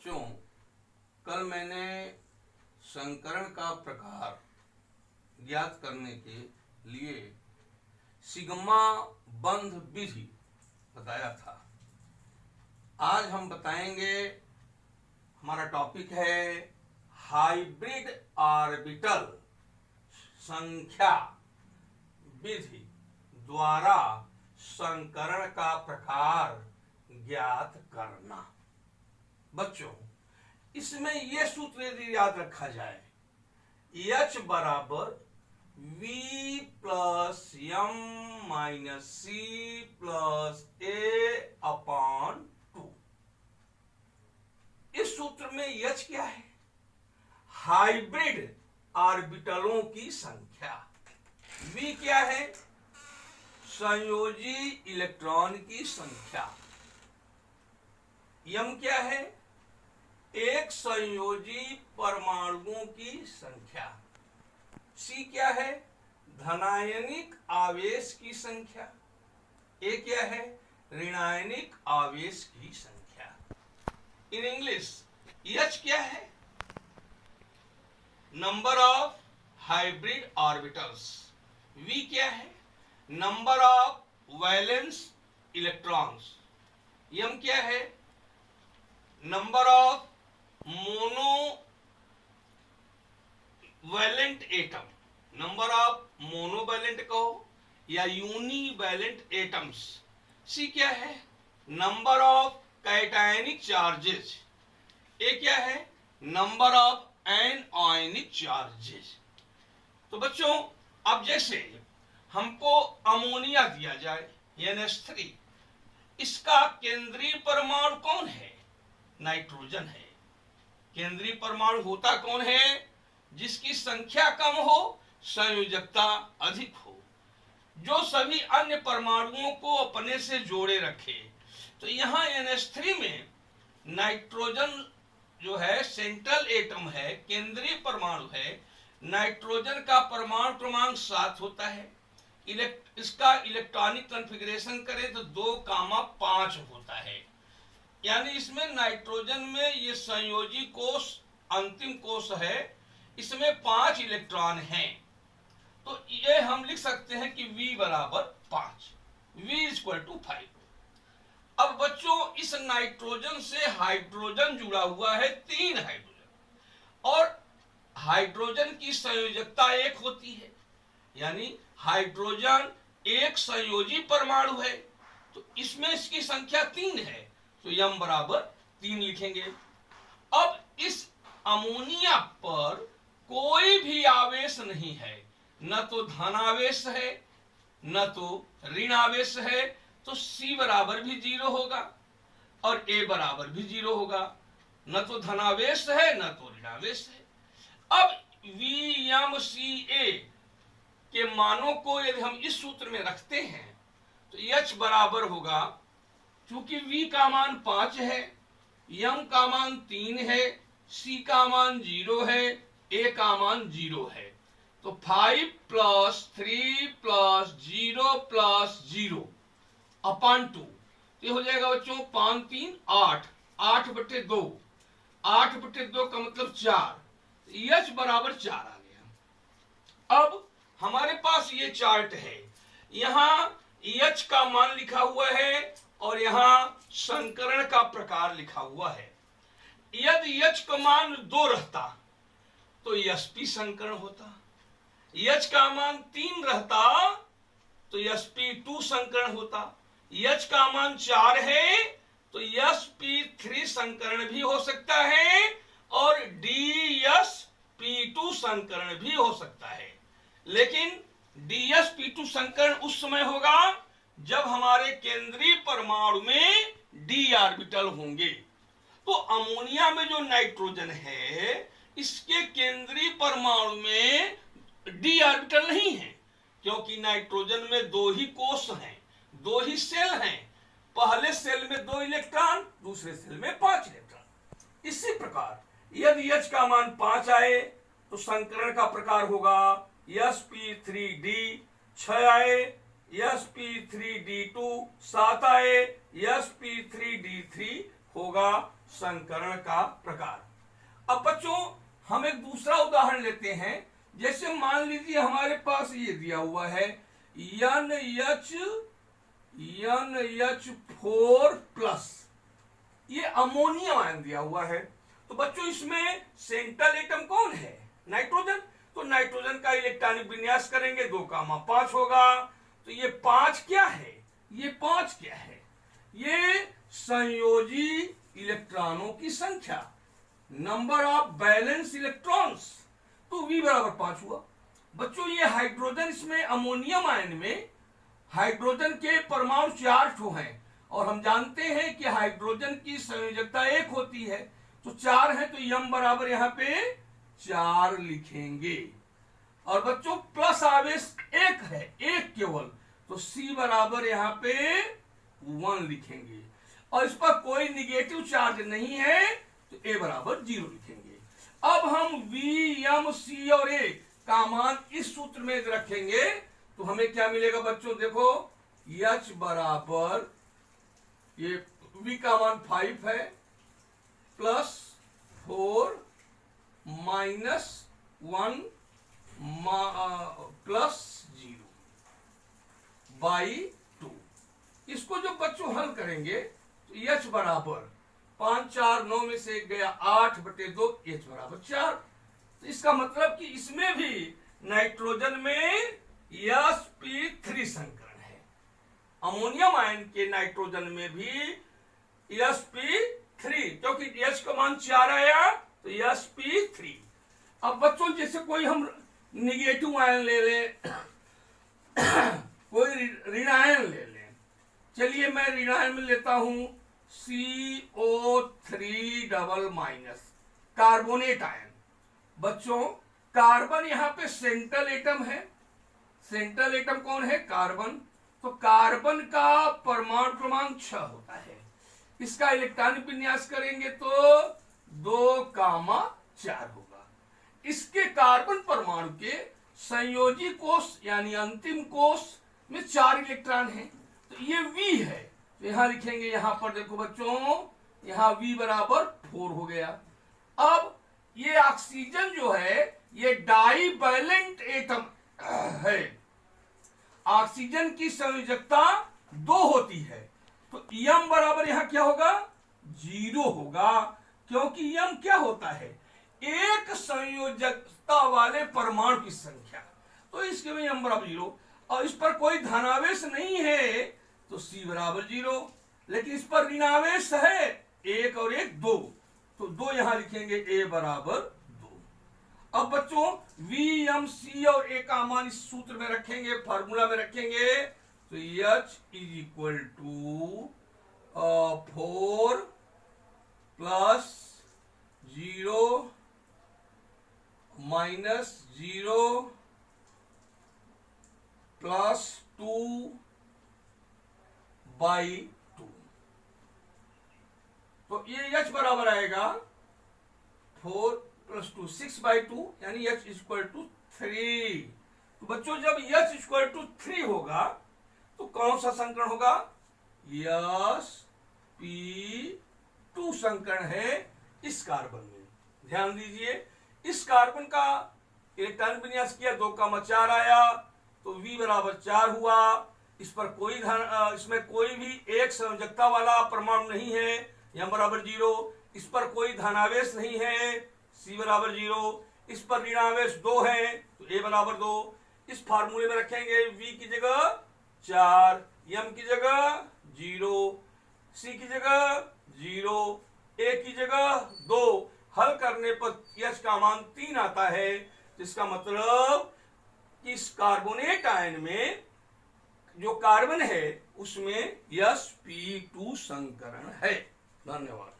बच्चों, कल मैंने संकरण का प्रकार ज्ञात करने के लिए सिग्मा बंध विधि बताया था। आज हम बताएंगे, हमारा टॉपिक है हाइब्रिड ऑर्बिटल संख्या विधि द्वारा संकरण का प्रकार ज्ञात करना। बच्चों, इसमें यह सूत्र यदि याद रखा जाए, H बराबर V plus M minus C plus A upon 2। इस सूत्र में H क्या है? हाइब्रिड ऑर्बिटलों की संख्या। V क्या है? संयोजी इलेक्ट्रॉन की संख्या। M क्या है? एक संयोजी परमाणुओं की संख्या। C क्या है? धनायनिक आवेश की संख्या। A क्या है? ऋणायनिक आवेश की संख्या। इन इंग्लिश H क्या है? Number of hybrid orbitals. V क्या है? Number of valence electrons. M क्या है? Number of mono valent atom. Number of monovalent कहो या यूनिवैलेंट एटम्स। सी क्या है? Number of cationic charges. A क्या है? Number of anionic charges. तो बच्चों, अब जैसे हमको अमोनिया दिया जाए NH3, इसका केंद्रीय परमाणु कौन है? नाइट्रोजन है। केंद्रीय परमाणु होता कौन है? जिसकी संख्या कम हो, संयोजकता अधिक हो, जो सभी अन्य परमाणुओं को अपने से जोड़े रखे। तो यहां NH3 में नाइट्रोजन जो है सेंट्रल एटम है, केंद्रीय परमाणु है। नाइट्रोजन का परमाणु क्रमांक 7 होता है। इसका इलेक्ट्रॉनिक कॉन्फ़िगरेशन करें तो 2,5 होता है। यानी इसमें नाइट्रोजन में ये संयोजी कोष अंतिम कोष है, इसमें 5 इलेक्ट्रॉन हैं। तो ये हम लिख सकते हैं कि V बराबर 5, V इक्वल टू 5। अब बच्चों, इस नाइट्रोजन से हाइड्रोजन जुड़ा हुआ है, 3 हाइड्रोजन, और हाइड्रोजन की संयोजकता 1 होती है। यानी हाइड्रोजन एक संयोजी परमाणु है, तो इसमें इसकी संख्या 3 है, तो m बराबर 3 लिखेंगे। अब इस अमोनिया पर कोई भी आवेश नहीं है, न तो धनावेश है न तो ऋण आवेश है, तो C बराबर भी 0 होगा और A बराबर भी 0 होगा। न तो धनावेश है न तो ऋणावेश है। अब VMCA के मानों को यदि हम इस सूत्र में रखते हैं तो H बराबर होगा, चूंकि V का मान 5 है, M का मान 3 है, C का मान 0 है, A का मान 0 है, तो 5 प्लस 3 प्लस 0 प्लस 0 अपॉन 2। ये हो जाएगा बच्चों 5 3 8, 8/2, 8/2 का मतलब 4। H बराबर 4 आ गया। अब हमारे पास ये चार्ट है, यहां H का मान लिखा हुआ है और यहां संकरण का प्रकार लिखा हुआ है। यदि H का मान 2 रहता तो sp संकरण होता, H का मान 3 रहता तो sp2 संकरण होता, H का मान 4 है तो sp3 संकरण भी हो सकता है और dsp2 संकरण भी हो सकता है। लेकिन dsp2 संकरण उस समय होगा जब हमारे केंद्रीय परमाणु में d ऑर्बिटल होंगे। तो अमोनिया में जो नाइट्रोजन है, इसके केंद्रीय परमाणु में d ऑर्बिटल नहीं है, क्योंकि नाइट्रोजन में 2 ही कोष हैं, 2 ही सेल हैं। पहले सेल में 2 इलेक्ट्रॉन, दूसरे सेल में 5 इलेक्ट्रॉन। इसी प्रकार यदि H का मान 5 आए तो संकरण का प्रकार होगा sp3d, 6 आए sp3d2, 7 आए sp3d3 होगा संकरण का प्रकार। अब बच्चों हम एक दूसरा उदाहरण लेते हैं। जैसे मान लीजिए हमारे पास ये दिया हुआ है NH4 प्लस, ये अमोनियम आयन दिया हुआ है। तो बच्चों इसमें सेंट्रल एटम कौन है? नाइट्रोजन। तो नाइट्रोजन का इलेक्ट्रॉनिक विन्यास करेंगे 2,5 होगा। तो ये 5 क्या है? ये 5 क्या है? ये संयोजी इलेक्ट्रॉनों की संख्या, नंबर ऑफ बैलेंस इलेक्ट्रॉन्स। तो V बराबर 5 हुआ। बच्चों ये हाइड्रोजन, इसमें अमोनियम आयन में हाइड्रोजन के परमाणु 4 ठो हैं और हम जानते हैं कि हाइड्रोजन की संयोजकता 1 होती है। तो 4 है तो M बराबर यहां पे 4 लिखेंगे। और बच्चों प्लस आवेश 1 है, 1 केवल, तो C बराबर यहां पे 1 लिखेंगे। और इस पर कोई निगेटिव चार्ज नहीं है तो A बराबर 0 लिखेंगे। अब हम V, M, C और A का मान इस सूत्र में रखेंगे तो हमें क्या मिलेगा बच्चों? देखो H बराबर, ये V का मान 5 है, प्लस 4 माइनस 1 प्लस 0 बाई 2। इसको जो बच्चों हल करेंगे तो H बराबर 5 4 9 में से 1 गया 8/2, H बराबर 4। तो इसका मतलब कि इसमें भी नाइट्रोजन में sp3 संकरण है। अमोनियम आयन के नाइट्रोजन में भी sp3, क्योंकि H का मान 4 आया तो sp3। अब बच्चों जैसे कोई हम निगेटिव आयन ले लें कोई ऋण आयन ले लें। चलिए मैं ऋण आयन में लेता हूं CO3 double minus, carbonate ion. बच्चों कार्बन यहां पे सेंट्रल एटम है। सेंट्रल एटम कौन है? कार्बन। तो कार्बन का परमाणु क्रमांक 6 होता है। इसका इलेक्ट्रॉनिक विन्यास करेंगे तो 2,4 होगा। इसके कार्बन परमाणु के संयोजी कोष यानी अंतिम कोष में 4 इलेक्ट्रॉन हैं। तो ये V है, तो यहां लिखेंगे, यहां पर देखो बच्चों, यहां V बराबर 4 हो गया। अब ये ऑक्सीजन जो है ये डाइवैलेंट एटम है। ऑक्सीजन की संयोजकता 2 होती है। तो M बराबर यहां क्या होगा? 0 होगा, क्योंकि M क्या होता है? एक संयोजकता वाले परमाणु की संख्या। तो इसके में M बराबर 0। और इस पर कोई धनावेश नहीं है तो C बराबर 0। लेकिन इस पर ऋणावेश है, 1 और 1 2, तो 2 यहां लिखेंगे, A बराबर 2। अब बच्चों V, M, C और A का मान इस सूत्र में रखेंगे, फार्मूला में रखेंगे। तो H is equal to 4 plus 0 minus 0 plus 2 by 2। तो ये H बराबर आएगा 4 प्लस 2 6/2, यानी H इक्वल टू 3। तो बच्चों जब H इक्वल टू 3 होगा तो कौन सा संकरण होगा? sp2 संकरण है इस कार्बन में। ध्यान दीजिए, इस कार्बन का इलेक्ट्रॉनिक विन्यास किया, 2,4 आया तो V बराबर 4 हुआ। इस पर कोई इसमें कोई भी एक संयोजकता वाला परमाणु नहीं है, M बराबर 0। इस पर कोई धनावेश नहीं है, C बराबर 0। इस पर ऋणावेश 2 है तो A बराबर 2। इस फार्मूले में रखेंगे V की जगह 4, M की जगह 0, C की जगह 0, A की जगह 2। हल करने पर H का मान 3 आता है। इसका मतलब कि इस कार्बोनेट आयन में जो कार्बन है उसमें sp2 संकरण है। धन्यवाद।